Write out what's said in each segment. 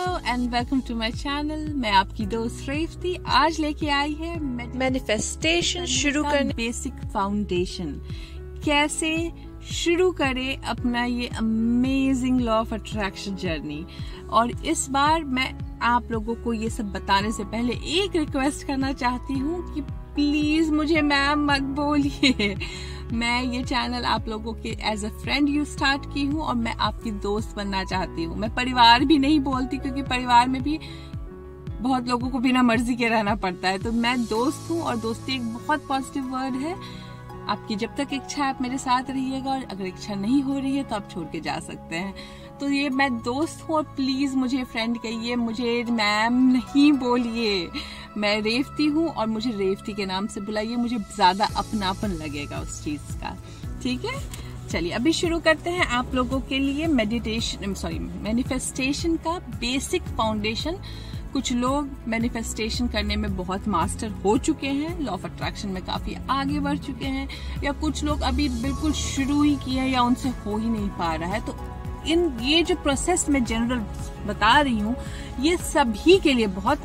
And welcome to my channel. मैं आपकी दोस्त रेवती आज लेके आई है मैनिफेस्टेशन शुरू करने बेसिक फाउंडेशन। कैसे शुरू करें अपना ये amazing law of attraction journey. और इस बार मैं आप लोगों को ये सब बताने से पहले एक रिक्वेस्ट करना चाहती हूँ कि प्लीज मुझे मैम मत बोलिए। मैं ये चैनल आप लोगों के as a friend you start की हूँ और मैं आपकी दोस्त बनना चाहती हूँ। मैं परिवार भी नहीं बोलती क्योंकि परिवार में भी बहुत लोगों को बिना मर्जी के रहना पड़ता है। तो मैं दोस्त हूँ और दोस्ती एक बहुत पॉजिटिव वर्ड है। आपकी जब तक इच्छा है आप मेरे साथ रहिएगा और अगर इच्छा नहीं हो रही है तो आप छोड़ के जा सकते हैं। तो ये मैं दोस्त हूँ और प्लीज मुझे फ्रेंड कहिए, मुझे मैम नहीं बोलिए। मैं रेवती हूँ और मुझे रेवती के नाम से बुलाइए, मुझे ज्यादा अपनापन लगेगा उस चीज का। ठीक है, चलिए अभी शुरू करते हैं आप लोगों के लिए मैनिफेस्टेशन का बेसिक फाउंडेशन। कुछ लोग मैनिफेस्टेशन करने में बहुत मास्टर हो चुके हैं, लॉ ऑफ अट्रैक्शन में काफी आगे बढ़ चुके हैं, या कुछ लोग अभी बिल्कुल शुरू ही किए हैं या उनसे हो ही नहीं पा रहा है। तो ये जो प्रोसेस मैं जनरल बता रही हूँ ये सभी के लिए बहुत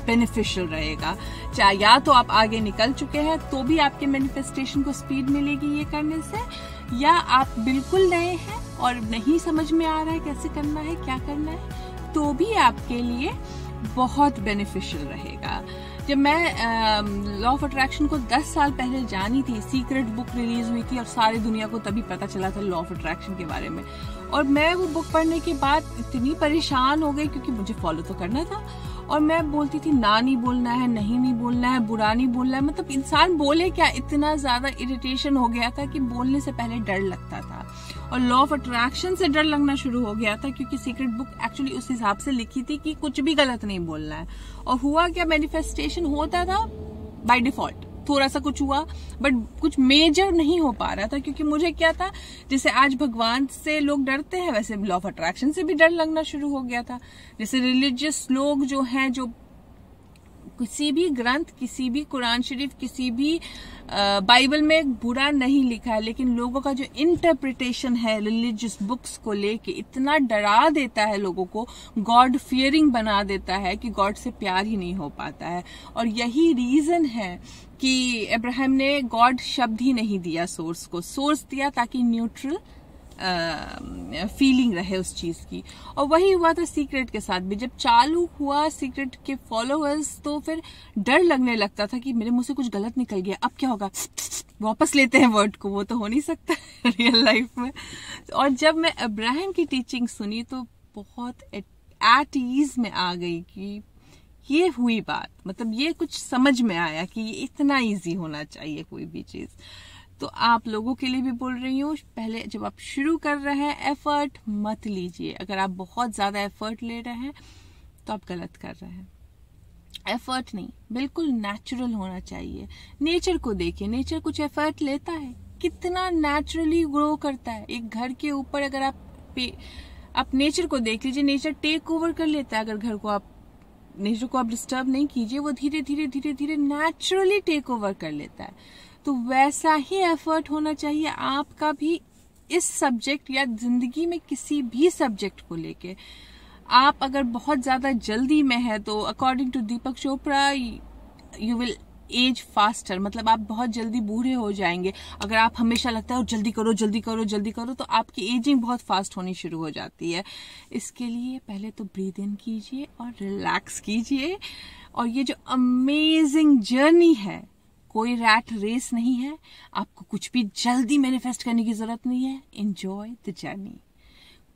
बेनिफिशियल रहेगा। चाहे या तो आप आगे निकल चुके हैं तो भी आपके मैनिफेस्टेशन को स्पीड मिलेगी ये करने से, या आप बिल्कुल नए हैं और नहीं समझ में आ रहा है कैसे करना है क्या करना है, तो भी आपके लिए बहुत बेनिफिशियल रहेगा। जब मैं लॉ ऑफ अट्रैक्शन को 10 साल पहले जानी थी, सीक्रेट बुक रिलीज हुई थी और सारी दुनिया को तभी पता चला था लॉ ऑफ अट्रैक्शन के बारे में। और मैं वो बुक पढ़ने के बाद इतनी परेशान हो गई क्योंकि मुझे फॉलो तो करना था और मैं बोलती थी ना नहीं बोलना है, नहीं बोलना है, बुरा नहीं बोलना है। मतलब इंसान बोले क्या, इतना ज्यादा इरिटेशन हो गया था कि बोलने से पहले डर लगता था। और लॉ ऑफ अट्रैक्शन से डर लगना शुरू हो गया था क्योंकि सीक्रेट बुक एक्चुअली उस हिसाब से लिखी थी कि कुछ भी गलत नहीं बोलना है। और हुआ क्या, मैनिफेस्टेशन होता था बाय डिफॉल्ट, थोड़ा सा कुछ हुआ बट कुछ मेजर नहीं हो पा रहा था। क्योंकि मुझे क्या था, जैसे आज भगवान से लोग डरते हैं वैसे लॉ ऑफ अट्रैक्शन से भी डर लगना शुरू हो गया था। जैसे रिलीजियस लोग जो हैं, जो किसी भी ग्रंथ, किसी भी कुरान शरीफ, किसी भी बाइबल में बुरा नहीं लिखा है, लेकिन लोगों का जो इंटरप्रिटेशन है रिलीजियस बुक्स को लेके इतना डरा देता है लोगों को, गॉड फियरिंग बना देता है कि गॉड से प्यार ही नहीं हो पाता है। और यही रीजन है कि अब्राहम ने गॉड शब्द ही नहीं दिया सोर्स को, सोर्स दिया ताकि न्यूट्रल फीलिंग रहे उस चीज की। और वही हुआ था सीक्रेट के साथ भी। जब चालू हुआ सीक्रेट के फॉलोअर्स तो फिर डर लगने लगता था कि मेरे मुंह से कुछ गलत निकल गया, अब क्या होगा, वापस लेते हैं वर्ड को, वो तो हो नहीं सकता रियल लाइफ में। और जब मैं अब्राहम की टीचिंग सुनी तो बहुत एट ईज में आ गई कि ये हुई बात, मतलब ये कुछ समझ में आया कि ये इतना इजी होना चाहिए कोई भी चीज। तो आप लोगों के लिए भी बोल रही हूँ, पहले जब आप शुरू कर रहे हैं एफर्ट मत लीजिए। अगर आप बहुत ज्यादा एफर्ट ले रहे हैं तो आप गलत कर रहे हैं। एफर्ट नहीं, बिल्कुल नेचुरल होना चाहिए। नेचर को देखिए, नेचर कुछ एफर्ट लेता है, कितना नेचुरली ग्रो करता है। एक घर के ऊपर अगर आप नेचर को देख लीजिए, नेचर टेक ओवर कर लेता है। अगर घर को नेचर को आप डिस्टर्ब नहीं कीजिए, वो धीरे धीरे धीरे धीरे नेचुरली टेक ओवर कर लेता है। तो वैसा ही एफर्ट होना चाहिए आपका भी इस सब्जेक्ट या जिंदगी में किसी भी सब्जेक्ट को लेके। आप अगर बहुत ज्यादा जल्दी में है तो according to Deepak Chopra you will age faster, मतलब आप बहुत जल्दी बूढ़े हो जाएंगे। अगर आप हमेशा लगता है जल्दी करो जल्दी करो जल्दी करो तो आपकी एजिंग बहुत फास्ट होनी शुरू हो जाती है। इसके लिए पहले तो ब्रीथ इन कीजिए और रिलैक्स कीजिए। और ये जो अमेजिंग जर्नी है, कोई रैट रेस नहीं है, आपको कुछ भी जल्दी मैनिफेस्ट करने की जरूरत नहीं है। Enjoy the journey.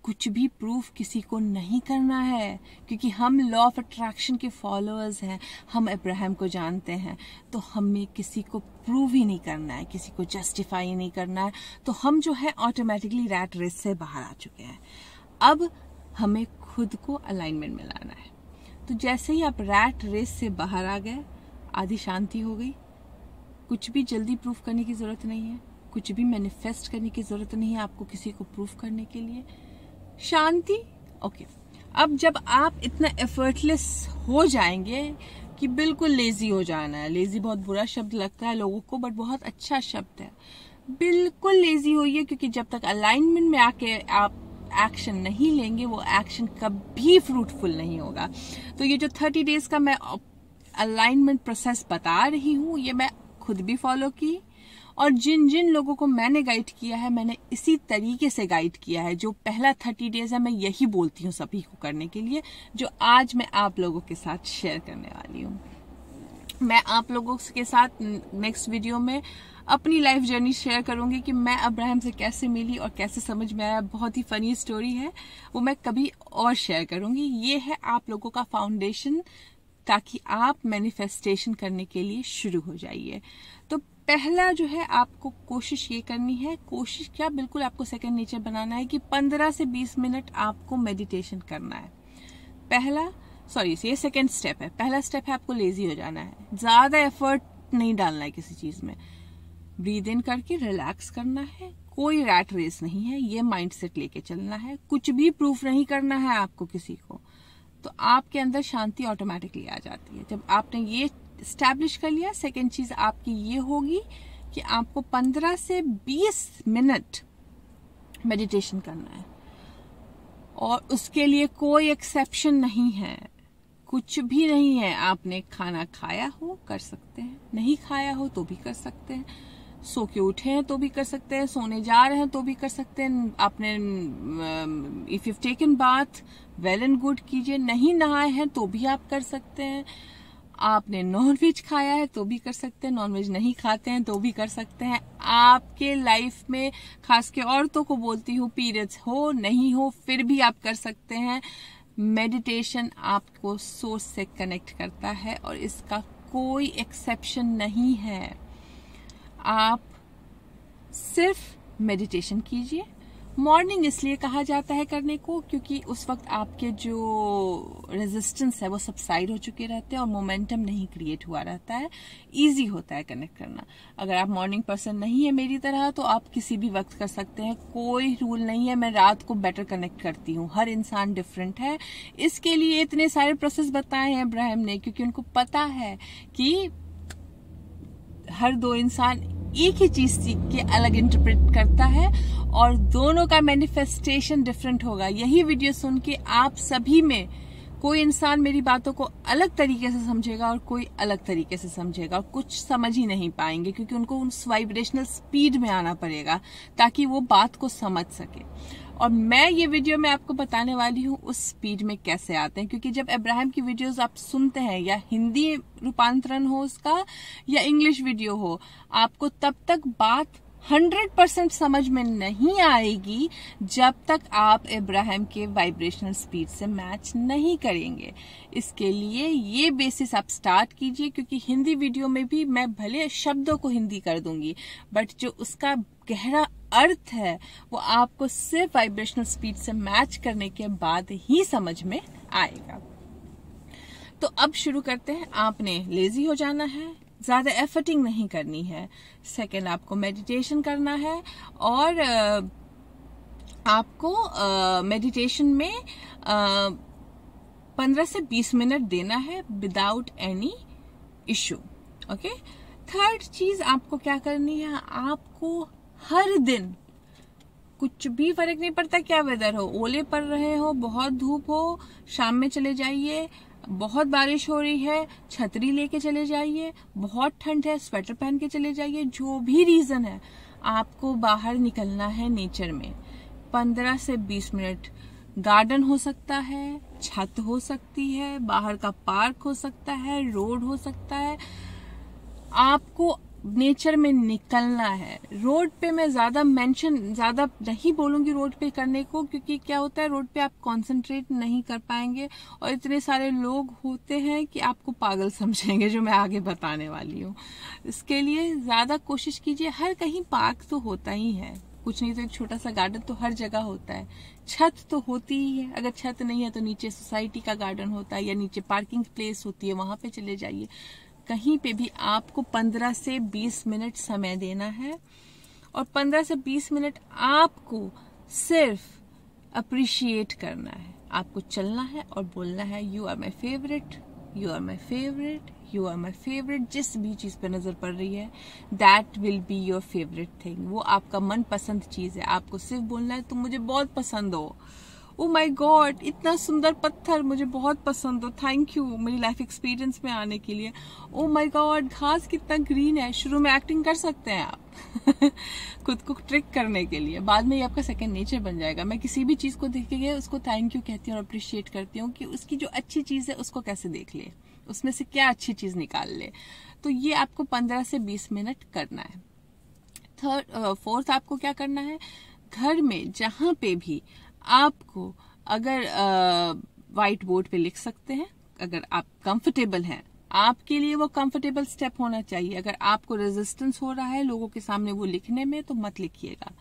कुछ भी प्रूफ किसी को नहीं करना है क्योंकि हम लॉ ऑफ अट्रैक्शन के फॉलोअर्स हैं, हम अब्राहम को जानते हैं। तो हमें किसी को प्रूव ही नहीं करना है, किसी को जस्टिफाई नहीं करना है। तो हम जो है ऑटोमेटिकली रैट रेस से बाहर आ चुके हैं। अब हमें खुद को अलाइनमेंट में लाना है। तो जैसे ही आप रैट रेस से बाहर आ गए, आधी शांति हो गई। कुछ भी जल्दी प्रूफ करने की जरूरत नहीं है, कुछ भी मैनिफेस्ट करने की जरूरत नहीं है आपको किसी को प्रूफ करने के लिए। शांति। ओके, अब जब आप इतना एफर्टलेस हो जाएंगे कि बिल्कुल लेजी हो जाना है। लेजी बहुत बुरा शब्द लगता है लोगों को बट बहुत अच्छा शब्द है। बिल्कुल लेजी होइए क्योंकि जब तक अलाइनमेंट में आके आप एक्शन नहीं लेंगे वो एक्शन कभी फ्रूटफुल नहीं होगा। तो ये जो 30 डेज का मैं अलाइनमेंट प्रोसेस बता रही हूँ ये मैं खुद भी फॉलो की, और जिन जिन लोगों को मैंने गाइड किया है मैंने इसी तरीके से गाइड किया है। जो पहला 30 डेज है मैं यही बोलती हूँ सभी को करने के लिए, जो आज मैं आप लोगों के साथ शेयर करने वाली हूँ। मैं आप लोगों के साथ नेक्स्ट वीडियो में अपनी लाइफ जर्नी शेयर करूंगी कि मैं अब्राहम से कैसे मिली और कैसे समझ में आया। बहुत ही फनी स्टोरी है, वो मैं कभी और शेयर करूंगी। ये है आप लोगों का फाउंडेशन ताकि आप मैनिफेस्टेशन करने के लिए शुरू हो जाइए। तो पहला जो है आपको कोशिश ये करनी है, कोशिश क्या बिल्कुल आपको सेकंड नेचर बनाना है कि 15 से 20 मिनट आपको मेडिटेशन करना है। ये सेकंड स्टेप है। पहला स्टेप है आपको लेजी हो जाना है, ज्यादा एफर्ट नहीं डालना है किसी चीज में। ब्रीद इन करके रिलैक्स करना है, कोई रैट रेस नहीं है, ये माइंडसेट लेके चलना है। कुछ भी प्रूफ नहीं करना है आपको किसी को, तो आपके अंदर शांति ऑटोमेटिकली आ जाती है। जब आपने ये स्टैब्लिश कर लिया, सेकेंड चीज आपकी ये होगी कि आपको 15 से 20 मिनट मेडिटेशन करना है, और उसके लिए कोई एक्सेप्शन नहीं है, कुछ भी नहीं है। आपने खाना खाया हो कर सकते हैं, नहीं खाया हो तो भी कर सकते हैं, सो के उठे हैं तो भी कर सकते हैं, सोने जा रहे हैं तो भी कर सकते हैं। आपने if you taken bath well and good कीजिए, नहीं नहाए हैं तो भी आप कर सकते हैं। आपने नॉनवेज खाया है तो भी कर सकते हैं, नॉनवेज नहीं खाते हैं तो भी कर सकते हैं। आपके लाइफ में खास के औरतों को बोलती हूँ, पीरियड्स हो नहीं हो फिर भी आप कर सकते हैं। मेडिटेशन आपको सोर्स से कनेक्ट करता है और इसका कोई एक्सेप्शन नहीं है। आप सिर्फ मेडिटेशन कीजिए। मॉर्निंग इसलिए कहा जाता है करने को क्योंकि उस वक्त आपके जो रेजिस्टेंस है वो सबसाइड हो चुके रहते हैं और मोमेंटम नहीं क्रिएट हुआ रहता है, इजी होता है कनेक्ट करना। अगर आप मॉर्निंग पर्सन नहीं है मेरी तरह तो आप किसी भी वक्त कर सकते हैं, कोई रूल नहीं है। मैं रात को बेटर कनेक्ट करती हूँ, हर इंसान डिफरेंट है। इसके लिए इतने सारे प्रोसेस बताए हैं अब्राहम ने, क्योंकि उनको पता है कि हर दो इंसान एक ही चीज सीख के अलग इंटरप्रेट करता है और दोनों का मैनिफेस्टेशन डिफरेंट होगा। यही वीडियो सुन के आप सभी में कोई इंसान मेरी बातों को अलग तरीके से समझेगा और कोई अलग तरीके से समझेगा, और कुछ समझ ही नहीं पाएंगे क्योंकि उनको उस वाइब्रेशनल स्पीड में आना पड़ेगा ताकि वो बात को समझ सके। और मैं ये वीडियो में आपको बताने वाली हूँ उस स्पीड में कैसे आते हैं, क्योंकि जब अब्राहम की वीडियोस आप सुनते हैं, या हिंदी रूपांतरण हो उसका या इंग्लिश वीडियो हो, आपको तब तक बात 100% समझ में नहीं आएगी जब तक आप अब्राहम के वाइब्रेशनल स्पीड से मैच नहीं करेंगे। इसके लिए ये बेसिस आप स्टार्ट कीजिए, क्योंकि हिंदी वीडियो में भी मैं भले शब्दों को हिंदी कर दूंगी बट जो उसका गहरा अर्थ है वो आपको सिर्फ वाइब्रेशनल स्पीड से मैच करने के बाद ही समझ में आएगा। तो अब शुरू करते हैं। आपने लेजी हो जाना है, ज्यादा एफर्टिंग नहीं करनी है। सेकंड, आपको मेडिटेशन करना है और आपको मेडिटेशन में 15 से 20 मिनट देना है without any issue. Okay. Third चीज आपको क्या करनी है, आपको हर दिन, कुछ भी फर्क नहीं पड़ता क्या वेदर हो, ओले पड़ रहे हो, बहुत धूप हो, शाम में चले जाइए, बहुत बारिश हो रही है छतरी लेके चले जाइए, बहुत ठंड है स्वेटर पहन के चले जाइए, जो भी रीजन है आपको बाहर निकलना है नेचर में। 15 से 20 मिनट। गार्डन हो सकता है, छत हो सकती है, बाहर का पार्क हो सकता है, रोड हो सकता है, आपको नेचर में निकलना है। रोड पे मैं ज्यादा नहीं बोलूंगी रोड पे करने को, क्योंकि क्या होता है रोड पे आप कंसंट्रेट नहीं कर पाएंगे और इतने सारे लोग होते हैं कि आपको पागल समझेंगे, जो मैं आगे बताने वाली हूँ। इसके लिए ज्यादा कोशिश कीजिए। हर कहीं पार्क तो होता ही है, कुछ नहीं तो एक छोटा सा गार्डन तो हर जगह होता है, छत तो होती ही है, अगर छत नहीं है तो नीचे सोसाइटी का गार्डन होता है या नीचे पार्किंग प्लेस होती है, वहां पे चले जाइए। कहीं पे भी आपको 15 से 20 मिनट समय देना है और 15 से 20 मिनट आपको सिर्फ अप्रिशिएट करना है। आपको चलना है और बोलना है, you are my favourite, you are my favourite, you are my favourite, जिस भी चीज पे नजर पड़ रही है that will be your favourite thing. वो आपका मनपसंद चीज है। आपको सिर्फ बोलना है तुम मुझे बहुत पसंद हो। ओ माई गॉड, इतना सुंदर पत्थर मुझे बहुत पसंद हो, थैंक यू मेरी लाइफ एक्सपीरियंस में आने के लिए। ओ माई गॉड, घास कितना ग्रीन है। शुरू में एक्टिंग कर सकते हैं आप खुद को ट्रिक करने के लिए, बाद में ये आपका सेकंड नेचर बन जाएगा। मैं किसी भी चीज को देख के उसको थैंक यू कहती हूँ और अप्रिशिएट करती हूँ कि उसकी जो अच्छी चीज है उसको कैसे देख ले, उसमें से क्या अच्छी चीज निकाल ले। तो ये आपको 15 से 20 मिनट करना है। फोर्थ आपको क्या करना है, घर में जहां पे भी आपको अगर व्हाइट बोर्ड पे लिख सकते हैं, अगर आप कंफर्टेबल हैं, आपके लिए वो कंफर्टेबल स्टेप होना चाहिए। अगर आपको रेजिस्टेंस हो रहा है लोगों के सामने वो लिखने में तो मत लिखिएगा।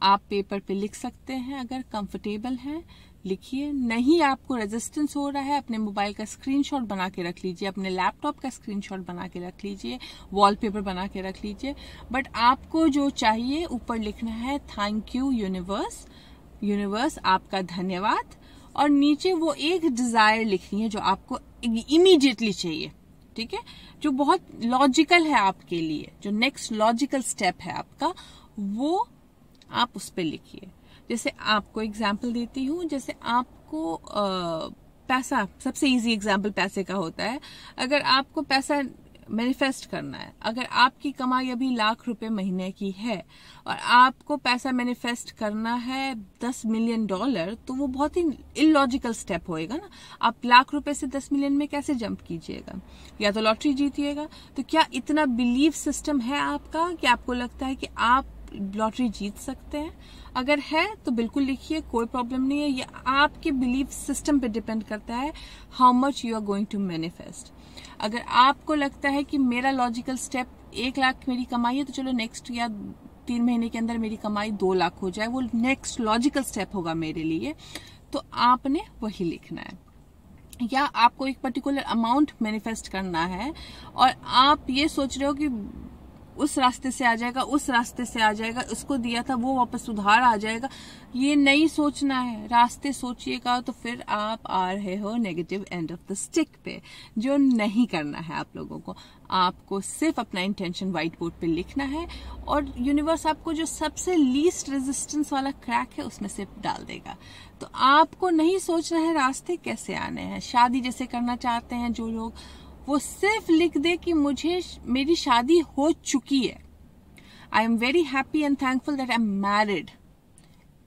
आप पेपर पे लिख सकते हैं, अगर कंफर्टेबल हैं लिखिए। नहीं आपको रेजिस्टेंस हो रहा है, अपने मोबाइल का स्क्रीनशॉट बना के रख लीजिए, अपने लैपटॉप का स्क्रीनशॉट बना के रख लीजिए, वॉलपेपर बना के रख लीजिए। बट आपको जो चाहिए ऊपर लिखना है थैंक यू यूनिवर्स, यूनिवर्स आपका धन्यवाद, और नीचे वो एक डिजायर लिखनी है जो आपको इमीडिएटली चाहिए, ठीक है, जो बहुत लॉजिकल है आपके लिए, जो नेक्स्ट लॉजिकल स्टेप है आपका, वो आप उस पर लिखिए। जैसे आपको एग्जाम्पल देती हूँ, जैसे आपको पैसा, सबसे इजी एग्जाम्पल पैसे का होता है। अगर आपको पैसा मैनिफेस्ट करना है, अगर आपकी कमाई अभी ₹1,00,000 महीने की है और आपको पैसा मैनिफेस्ट करना है $10 मिलियन, तो वो बहुत ही इलॉजिकल स्टेप होएगा ना। आप ₹1,00,000 से 10 मिलियन में कैसे जंप कीजिएगा? या तो लॉटरी जीतिएगा। तो क्या इतना बिलीफ सिस्टम है आपका कि आपको लगता है कि आप लॉटरी जीत सकते हैं? अगर है तो बिल्कुल लिखिए, कोई प्रॉब्लम नहीं है। ये आपके बिलीफ सिस्टम पे डिपेंड करता है how much you are going to manifest. अगर आपको लगता है कि मेरा लॉजिकल स्टेप 1,00,000 मेरी कमाई है, तो चलो नेक्स्ट या 3 महीने के अंदर मेरी कमाई 2,00,000 हो जाए, वो नेक्स्ट लॉजिकल स्टेप होगा मेरे लिए, तो आपने वही लिखना है। या आपको एक पर्टिकुलर अमाउंट मैनिफेस्ट करना है और आप ये सोच रहे हो कि उस रास्ते से आ जाएगा, उस रास्ते से आ जाएगा, उसको दिया था वो वापस उधार आ जाएगा, ये नहीं सोचना है। रास्ते सोचिएगा तो फिर आप आ रहे हो negative end of the stick पे, जो नहीं करना है आप लोगों को। आपको सिर्फ अपना इंटेंशन व्हाइट बोर्ड पे लिखना है और यूनिवर्स आपको जो सबसे लीस्ट रेजिस्टेंस वाला क्रैक है उसमें से डाल देगा। तो आपको नहीं सोचना है रास्ते कैसे आने हैं। शादी जैसे करना चाहते हैं जो लोग, वो सिर्फ लिख दे कि मुझे मेरी शादी हो चुकी है। I am very happy and thankful that I am married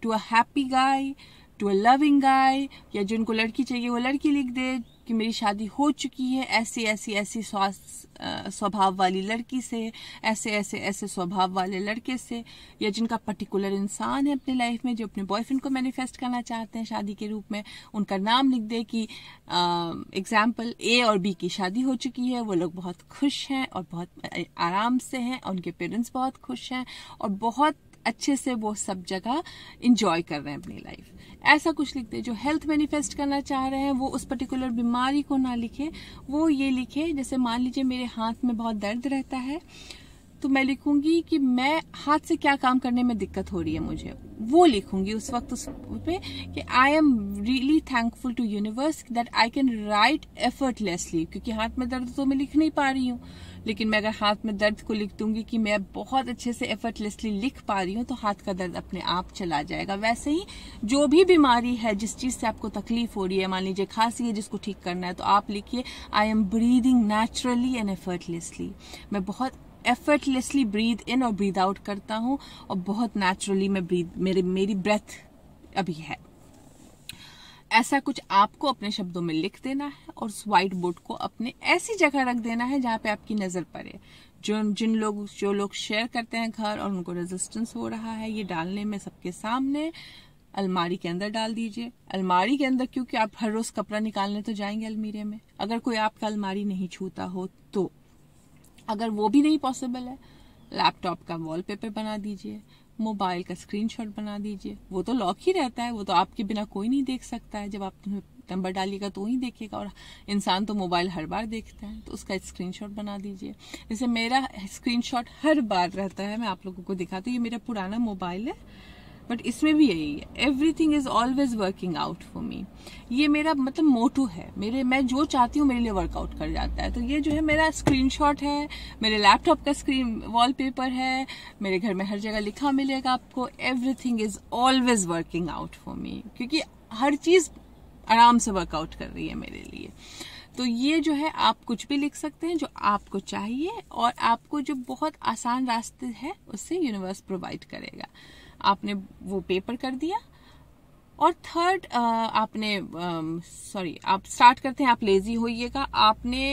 to a happy guy, to a loving guy, या जिनको लड़की चाहिए वो लड़की लिख दे कि मेरी शादी हो चुकी है ऐसी ऐसी ऐसी स्वभाव वाली लड़की से, ऐसे ऐसे ऐसे स्वभाव वाले लड़के से, या जिनका पर्टिकुलर इंसान है अपने लाइफ में जो अपने बॉयफ्रेंड को मैनिफेस्ट करना चाहते हैं शादी के रूप में, उनका नाम लिख दे कि एग्जाम्पल A और B की शादी हो चुकी है, वो लोग बहुत खुश हैं और बहुत आराम से हैं और उनके पेरेंट्स बहुत खुश हैं और बहुत अच्छे से वो सब जगह इंजॉय कर रहे हैं अपनी लाइफ। ऐसा कुछ लिख दे। जो हेल्थ मैनिफेस्ट करना चाह रहे हैं वो उस पर्टिकुलर बीमारी को ना लिखे, वो ये लिखे, जैसे मान लीजिए मेरे हाथ में बहुत दर्द रहता है तो मैं लिखूंगी कि मैं हाथ से क्या काम करने में दिक्कत हो रही है मुझे, वो लिखूंगी उस वक्त उस पे कि I am really thankful to universe that I can write effortlessly, क्योंकि हाथ में दर्द तो मैं लिख नहीं पा रही हूँ, लेकिन मैं अगर हाथ में दर्द को लिख दूंगी कि मैं बहुत अच्छे से एफर्टलेसली लिख पा रही हूँ तो हाथ का दर्द अपने आप चला जाएगा। वैसे ही जो भी बीमारी है, जिस चीज से आपको तकलीफ हो रही है, मान लीजिए खांसी है जिसको ठीक करना है, तो आप लिखिए I am breathing naturally and effortlessly. मैं बहुत एफर्टलेसली ब्रीद इन और ब्रीद आउट करता हूँ और बहुत नेचुरली मैं मेरी ब्रेथ अभी है। ऐसा कुछ आपको अपने शब्दों में लिख देना है और उस व्हाइट बोर्ड को अपने ऐसी जगह रख देना है जहां पे आपकी नजर पड़े। जो लोग शेयर करते हैं घर और उनको रेजिस्टेंस हो रहा है ये डालने में सबके सामने, अलमारी के अंदर डाल दीजिए। अलमारी के अंदर क्योंकि आप हर रोज कपड़ा निकालने तो जाएंगे अलमीरे में, अगर कोई आपका अलमारी नहीं छूता हो तो। अगर वो भी नहीं पॉसिबल है, लैपटॉप का वॉलपेपर बना दीजिए, मोबाइल का स्क्रीनशॉट बना दीजिए। वो तो लॉक ही रहता है, वो तो आपके बिना कोई नहीं देख सकता है, जब आप नंबर डालिएगा तो ही देखेगा, और इंसान तो मोबाइल हर बार देखता है, तो उसका स्क्रीनशॉट बना दीजिए। जैसे मेरा स्क्रीनशॉट हर बार रहता है, मैं आप लोगों को दिखाती हूँ। ये मेरा पुराना मोबाइल है, बट इसमें भी यही है, everything is always working out for me. ये मेरा मतलब मोटो है, मैं जो चाहती हूँ मेरे लिए वर्कआउट कर जाता है। तो ये जो है मेरा स्क्रीनशॉट है, मेरे लैपटॉप का स्क्रीन वॉलपेपर है, मेरे घर में हर जगह लिखा मिलेगा आपको, everything is always working out for me, क्योंकि हर चीज आराम से वर्कआउट कर रही है मेरे लिए। तो ये जो है आप कुछ भी लिख सकते हैं जो आपको चाहिए, और आपको जो बहुत आसान रास्ते है उससे यूनिवर्स प्रोवाइड करेगा। आपने वो पेपर कर दिया, और थर्ड आपने आप स्टार्ट करते हैं, आप लेजी होइएगा, आपने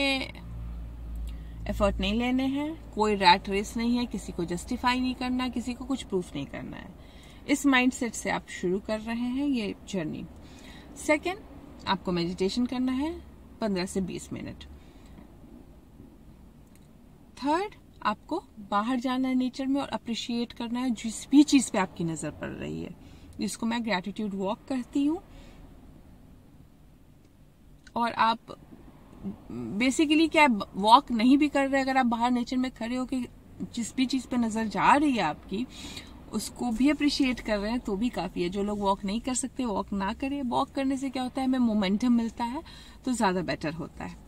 एफर्ट नहीं लेने हैं, कोई रैट रेस नहीं है, किसी को जस्टिफाई नहीं करना, किसी को कुछ प्रूफ नहीं करना है। इस माइंडसेट से आप शुरू कर रहे हैं ये जर्नी। सेकेंड, आपको मेडिटेशन करना है 15 से 20 मिनट। थर्ड, आपको बाहर जाना है नेचर में और अप्रिशिएट करना है जिस भी चीज पे आपकी नजर पड़ रही है, जिसको मैं ग्रैटिट्यूड वॉक कहती हूँ। और आप बेसिकली क्या वॉक नहीं भी कर रहे, अगर आप बाहर नेचर में खड़े होकर जिस भी चीज पे नजर जा रही है आपकी, उसको भी अप्रिशिएट कर रहे हैं तो भी काफी है। जो लोग वॉक नहीं कर सकते वॉक ना करें। वॉक करने से क्या होता है, हमें मोमेंटम मिलता है तो ज्यादा बेटर होता है।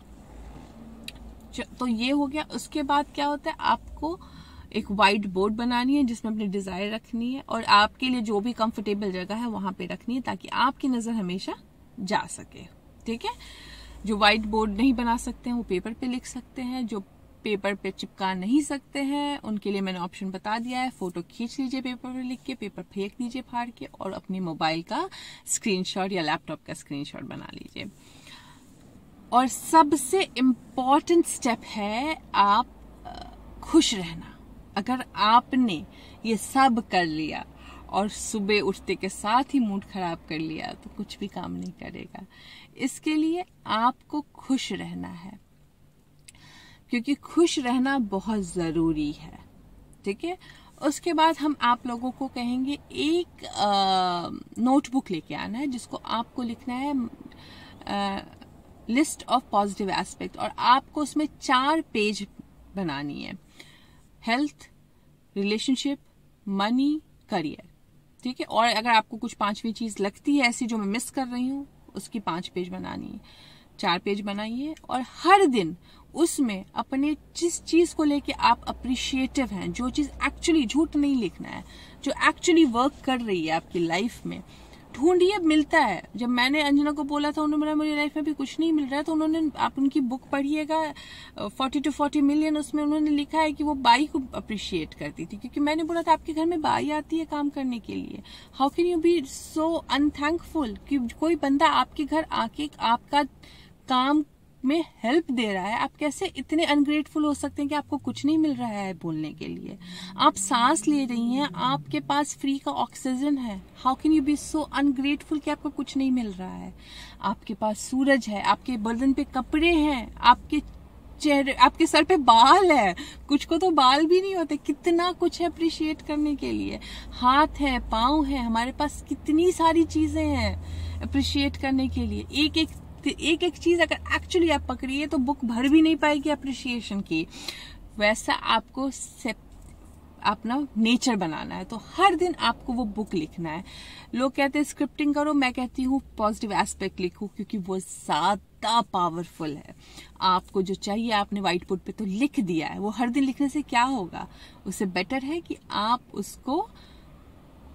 तो ये हो गया। उसके बाद क्या होता है, आपको एक व्हाइट बोर्ड बनानी है जिसमें अपनी डिजायर रखनी है, और आपके लिए जो भी कंफर्टेबल जगह है वहां पे रखनी है, ताकि आपकी नजर हमेशा जा सके। ठीक है। जो व्हाइट बोर्ड नहीं बना सकते हैं वो पेपर पे लिख सकते हैं, जो पेपर पे चिपका नहीं सकते हैं उनके लिए मैंने ऑप्शन बता दिया है। फोटो खींच लीजिए पेपर पे लिख के, पेपर फेंक दीजिए फाड़ के, और अपनी मोबाइल का स्क्रीनशॉट या लैपटॉप का स्क्रीनशॉट बना लीजिए। और सबसे इम्पोर्टेंट स्टेप है आप खुश रहना। अगर आपने ये सब कर लिया और सुबह उठते के साथ ही मूड खराब कर लिया तो कुछ भी काम नहीं करेगा। इसके लिए आपको खुश रहना है, क्योंकि खुश रहना बहुत जरूरी है। ठीक है। उसके बाद हम आप लोगों को कहेंगे एक नोटबुक लेके आना है जिसको आपको लिखना है लिस्ट ऑफ पॉजिटिव एस्पेक्ट, और आपको उसमें 4 पेज बनानी है। Health, relationship, money, career. ठीक है। और अगर आपको कुछ 5वीं चीज लगती है ऐसी जो मैं मिस कर रही हूँ, उसकी 5 पेज बनानी है। 4 पेज बनाइए, और हर दिन उसमें अपने जिस चीज को लेके आप अप्रिशिएटिव हैं, जो चीज एक्चुअली, झूठ नहीं लिखना है, जो एक्चुअली वर्क कर रही है आपकी लाइफ में, ढूंढिए। मिलता है। जब मैंने अंजना को बोला था, उन्होंने मेरी लाइफ में भी कुछ नहीं मिल रहा है, तो उन्होंने, आप उनकी बुक पढ़िएगा 40 to 40 मिलियन, उसमें उन्होंने लिखा है कि वो बाई को अप्रिशिएट करती थी, क्योंकि मैंने बोला था आपके घर में बाई आती है काम करने के लिए। हाउ कैन यू बी सो अनथैंकफुल कि कोई बंदा आपके घर आके आपका काम में हेल्प दे रहा है। आप कैसे इतने अनग्रेटफुल हो सकते हैं कि आपको कुछ नहीं मिल रहा है बोलने के लिए। आप सांस ले रही हैं, आपके पास फ्री का ऑक्सीजन है। How can you be so ungrateful कि आपको कुछ नहीं मिल रहा है। आपके पास सूरज है, आपके बदन पे कपड़े हैं, आपके चेहरे, आपके सर पे बाल है, कुछ को तो बाल भी नहीं होते। कितना कुछ है अप्रिशिएट करने के लिए। हाथ है, पाँव है, हमारे पास कितनी सारी चीजें हैं अप्रिशिएट करने के लिए। एक एक चीज अगर एक्चुअली आप पकड़िए तो बुक भर भी नहीं पाएगी अप्रिशिएशन की। वैसा आपको अपना नेचर बनाना है, तो हर दिन आपको वो बुक लिखना है। लोग कहते हैं स्क्रिप्टिंग करो, मैं कहती हूँ पॉजिटिव एस्पेक्ट लिखो, क्योंकि वो ज्यादा पावरफुल है। आपको जो चाहिए आपने व्हाइट बोर्ड पे तो लिख दिया है, वो हर दिन लिखने से क्या होगा, उससे बेटर है कि आप उसको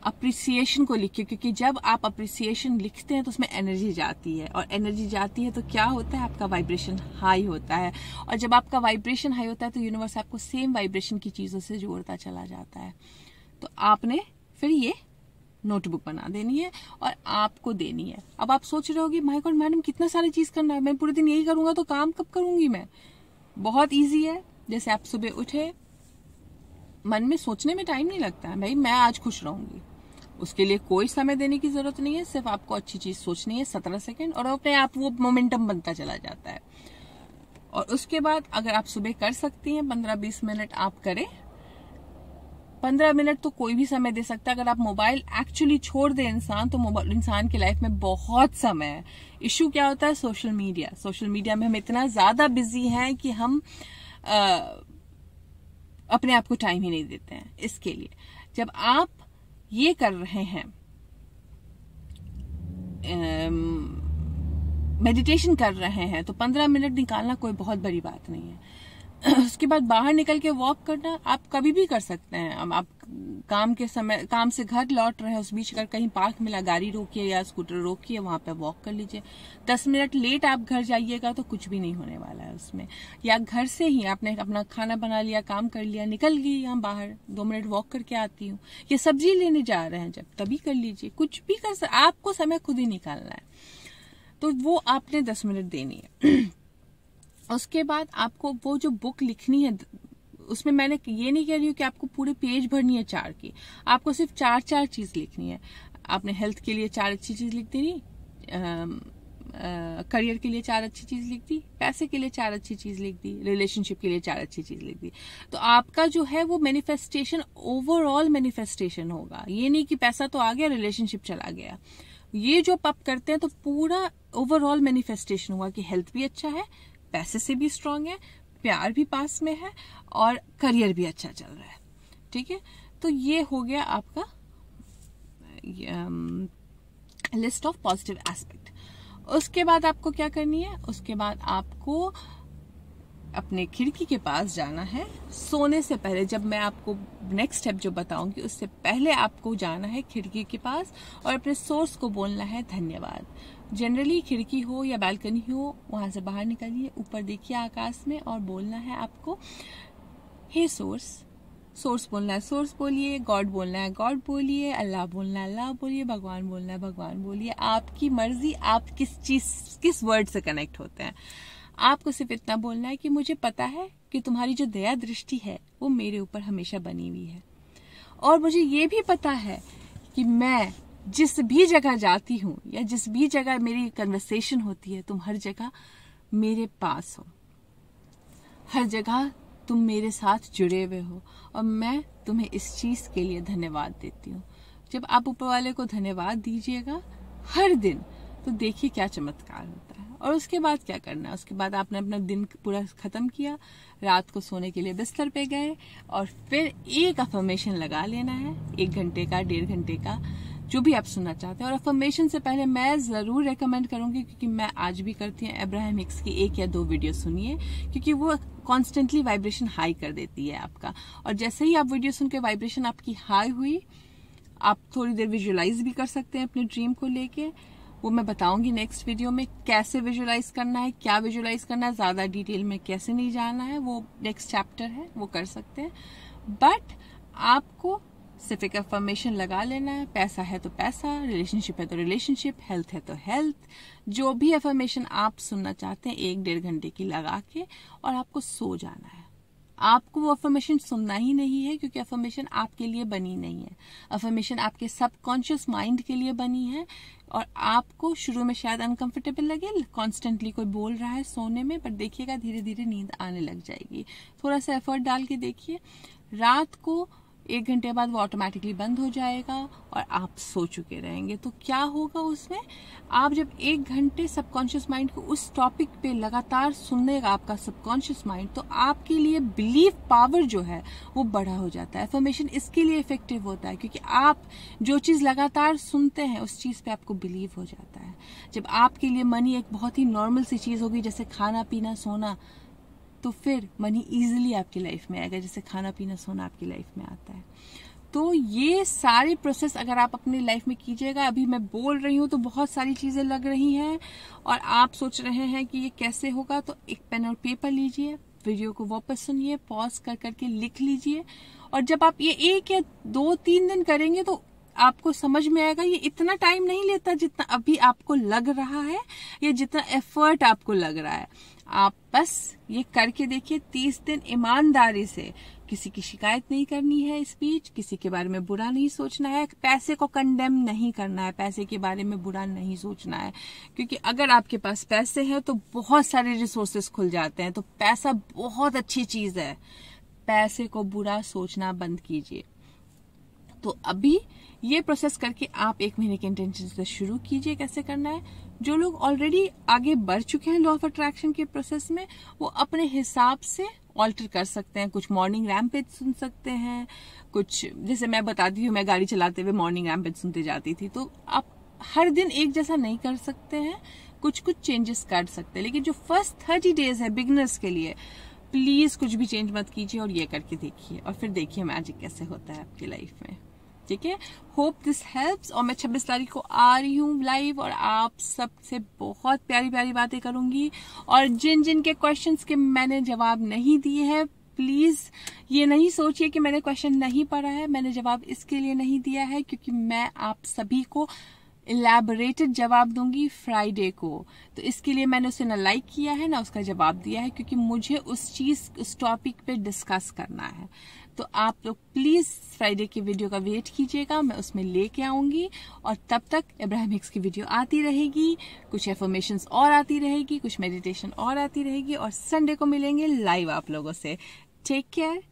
अप्रिसिएशन को लिखिए, क्योंकि जब आप अप्रिसिएशन लिखते हैं तो उसमें एनर्जी जाती है, और एनर्जी जाती है तो क्या होता है, आपका वाइब्रेशन हाई होता है, और जब आपका वाइब्रेशन हाई होता है तो यूनिवर्स आपको सेम वाइब्रेशन की चीजों से जोड़ता चला जाता है। तो आपने फिर ये नोटबुक बना देनी है और आपको देनी है। अब आप सोच रहे होगी माय गॉड मैडम कितना सारी चीज करना है, मैं पूरे दिन यही करूंगा तो काम कब करूंगी मैं। बहुत ईजी है। जैसे आप सुबह उठे, मन में सोचने में टाइम नहीं लगता है, भाई मैं आज खुश रहूंगी, उसके लिए कोई समय देने की जरूरत नहीं है, सिर्फ आपको अच्छी चीज सोचनी है 17 सेकंड, और अपने आप वो मोमेंटम बनता चला जाता है। और उसके बाद अगर आप सुबह कर सकती हैं 15-20 मिनट आप करें। 15 मिनट तो कोई भी समय दे सकता है। अगर आप मोबाइल एक्चुअली छोड़ दे इंसान, तो इंसान की लाइफ में बहुत समय है। इश्यू क्या होता है, सोशल मीडिया। सोशल मीडिया में हम इतना ज्यादा बिजी हैं कि हम अपने आप को टाइम ही नहीं देते हैं। इसके लिए जब आप ये कर रहे हैं, मेडिटेशन कर रहे हैं, तो 15 मिनट निकालना कोई बहुत बड़ी बात नहीं है। उसके बाद बाहर निकल के वॉक करना आप कभी भी कर सकते हैं। अब आप काम से घर लौट रहे हैं, उस बीच अगर कहीं पार्क मिला, गाड़ी रोकिए या स्कूटर रोकिए, वहां पे वॉक कर लीजिए। 10 मिनट लेट आप घर जाइएगा तो कुछ भी नहीं होने वाला है उसमें। या घर से ही आपने अपना खाना बना लिया, काम कर लिया, निकल गई यहाँ बाहर, 2 मिनट वॉक करके आती हूँ, या सब्जी लेने जा रहे हैं जब, तभी कर लीजिए। कुछ भी आपको समय खुद ही निकालना है, तो वो आपने 10 मिनट देनी है। उसके बाद आपको वो जो बुक लिखनी है, उसमें मैंने ये नहीं कह रही हूँ कि आपको पूरे पेज भरनी है 4 की, आपको सिर्फ 4 चीज लिखनी है। आपने हेल्थ के लिए 4 अच्छी चीज लिख दी, करियर के लिए 4 अच्छी चीज लिख दी, पैसे के लिए 4 अच्छी चीज लिख दी, रिलेशनशिप के लिए 4 अच्छी चीज लिख दी। तो आपका जो है वो मैनिफेस्टेशन, ओवरऑल मैनिफेस्टेशन होगा। ये नहीं कि पैसा तो आ गया, रिलेशनशिप चला गया। ये जो आप करते हैं तो पूरा ओवरऑल मैनिफेस्टेशन हुआ कि हेल्थ भी अच्छा है, पैसे से भी स्ट्रांग है, प्यार भी पास में है, और करियर भी अच्छा चल रहा है। ठीक है, तो ये हो गया आपका लिस्ट ऑफ पॉजिटिव एस्पेक्ट। उसके बाद आपको क्या करनी है, उसके बाद आपको अपने खिड़की के पास जाना है सोने से पहले। जब मैं आपको नेक्स्ट स्टेप जो बताऊंगी उससे पहले आपको जाना है खिड़की के पास और अपने सोर्स को बोलना है धन्यवाद। जनरली खिड़की हो या बालकनी हो, वहां से बाहर निकलिए, ऊपर देखिए आकाश में, और बोलना है आपको हे सोर्स। सोर्स बोलना है सोर्स बोलिए, गॉड बोलना है गॉड बोलिए, अल्लाह बोलना है अल्लाह बोलिए, भगवान बोलना है भगवान बोलिए। आपकी मर्जी, आप किस वर्ड से कनेक्ट होते हैं। आपको सिर्फ इतना बोलना है कि मुझे पता है कि तुम्हारी जो दया दृष्टि है वो मेरे ऊपर हमेशा बनी हुई है, और मुझे ये भी पता है कि मैं जिस भी जगह जाती हूँ या जिस भी जगह मेरी कन्वर्सेशन होती है, तुम हर जगह मेरे पास हो, हर जगह तुम मेरे साथ जुड़े हुए हो, और मैं तुम्हें इस चीज के लिए धन्यवाद देती हूँ। जब आप ऊपर वाले को धन्यवाद दीजिएगा हर दिन, तो देखिए क्या चमत्कार होता है। और उसके बाद क्या करना है, उसके बाद आपने अपना दिन पूरा खत्म किया, रात को सोने के लिए बिस्तर पे गए, और फिर एक अफर्मेशन लगा लेना है, 1 घंटे का, 1.5 घंटे का, जो भी आप सुनना चाहते हैं। और अफर्मेशन से पहले मैं जरूर रेकमेंड करूंगी, क्योंकि मैं आज भी करती हूँ, अब्राहम हिक्स की 1 या 2 वीडियो सुनिए, क्योंकि वो कॉन्स्टेंटली वाइब्रेशन हाई कर देती है आपका। और जैसे ही आप वीडियो सुन के वाइब्रेशन आपकी हाई हुई, आप थोड़ी देर विजुअलाइज भी कर सकते हैं अपने ड्रीम को लेके। वो मैं बताऊंगी नेक्स्ट वीडियो में कैसे विजुअलाइज करना है, क्या विजुअलाइज करना है, ज्यादा डिटेल में कैसे नहीं जाना है, वो नेक्स्ट चैप्टर है, वो कर सकते हैं। बट आपको सिर्फ एक अफर्मेशन लगा लेना है। पैसा है तो पैसा, रिलेशनशिप है तो रिलेशनशिप, हेल्थ है तो हेल्थ, जो भी अफर्मेशन आप सुनना चाहते हैं 1-1.5 घंटे की लगा के, और आपको सो जाना है। आपको वो अफर्मेशन सुनना ही नहीं है, क्योंकि अफर्मेशन आपके लिए बनी नहीं है। अफर्मेशन आपके सबकॉन्शियस माइंड के लिए बनी है, और आपको शुरू में शायद अनकंफर्टेबल लगे, कॉन्स्टेंटली कोई बोल रहा है सोने में, पर देखिएगा धीरे धीरे नींद आने लग जाएगी। थोड़ा सा एफर्ट डाल के देखिए, रात को 1 घंटे बाद वो ऑटोमेटिकली बंद हो जाएगा और आप सो चुके रहेंगे। तो क्या होगा उसमें, आप जब 1 घंटे सबकॉन्शियस माइंड को उस टॉपिक पे लगातार सुनेगा आपका सबकॉन्शियस माइंड, तो आपके लिए बिलीफ पावर जो है वो बड़ा हो जाता है। अफर्मेशन इसके लिए इफेक्टिव होता है, क्योंकि आप जो चीज लगातार सुनते हैं उस चीज पे आपको बिलीव हो जाता है। जब आपके लिए मनी एक बहुत ही नॉर्मल सी चीज होगी, जैसे खाना पीना सोना, तो फिर मनी इजीली आपकी लाइफ में आएगा, जैसे खाना पीना सोना आपकी लाइफ में आता है। तो ये सारे प्रोसेस अगर आप अपनी लाइफ में कीजिएगा, अभी मैं बोल रही हूँ तो बहुत सारी चीजें लग रही हैं और आप सोच रहे हैं कि ये कैसे होगा, तो एक पेन और पेपर लीजिए, वीडियो को वापस सुनिए, पॉज कर करके लिख लीजिए, और जब आप ये 1 या 2-3 दिन करेंगे तो आपको समझ में आएगा ये इतना टाइम नहीं लेता जितना अभी आपको लग रहा है, या जितना एफर्ट आपको लग रहा है। आप बस ये करके देखिए 30 दिन ईमानदारी से। किसी की शिकायत नहीं करनी है इस बीच, किसी के बारे में बुरा नहीं सोचना है, पैसे को कंडेम नहीं करना है, पैसे के बारे में बुरा नहीं सोचना है, क्योंकि अगर आपके पास पैसे हैं तो बहुत सारे रिसोर्सेस खुल जाते हैं। तो पैसा बहुत अच्छी चीज है, पैसे को बुरा सोचना बंद कीजिए। तो अभी ये प्रोसेस करके आप 1 महीने के इंटेंशन से शुरू कीजिए कैसे करना है। जो लोग ऑलरेडी आगे बढ़ चुके हैं लॉ ऑफ अट्रैक्शन के प्रोसेस में, वो अपने हिसाब से ऑल्टर कर सकते हैं। कुछ मॉर्निंग रैम्पेज सुन सकते हैं, कुछ जैसे मैं बताती हूँ, मैं गाड़ी चलाते हुए मॉर्निंग रैम्पेज सुनते जाती थी। तो आप हर दिन एक जैसा नहीं कर सकते हैं, कुछ कुछ चेंजेस कर सकते हैं। लेकिन जो फर्स्ट 30 डेज है बिगनर्स के लिए, प्लीज कुछ भी चेंज मत कीजिए और ये करके देखिए, और फिर देखिए मैजिक कैसे होता है आपकी लाइफ में। ठीक है, होप दिस हेल्प्स। और मैं 26 तारीख को आ रही हूँ लाइव, और आप सबसे बहुत प्यारी प्यारी बातें करूंगी। और जिन जिन के क्वेश्चंस के मैंने जवाब नहीं दिए हैं, प्लीज ये नहीं सोचिए कि मैंने क्वेश्चन नहीं पढ़ा है। मैंने जवाब इसके लिए नहीं दिया है क्योंकि मैं आप सभी को इलैबोरेटेड जवाब दूंगी फ्राइडे को। तो इसके लिए मैंने उसे ना लाइक किया है ना उसका जवाब दिया है, क्योंकि मुझे उस टॉपिक पे डिस्कस करना है। तो आप लोग प्लीज फ्राइडे की वीडियो का वेट कीजिएगा, मैं उसमें लेके आऊंगी। और तब तक इब्राहिमिक्स की वीडियो आती रहेगी, कुछ एफर्मेशंस और आती रहेगी, कुछ मेडिटेशन और आती रहेगी, और संडे को मिलेंगे लाइव आप लोगों से। Take care.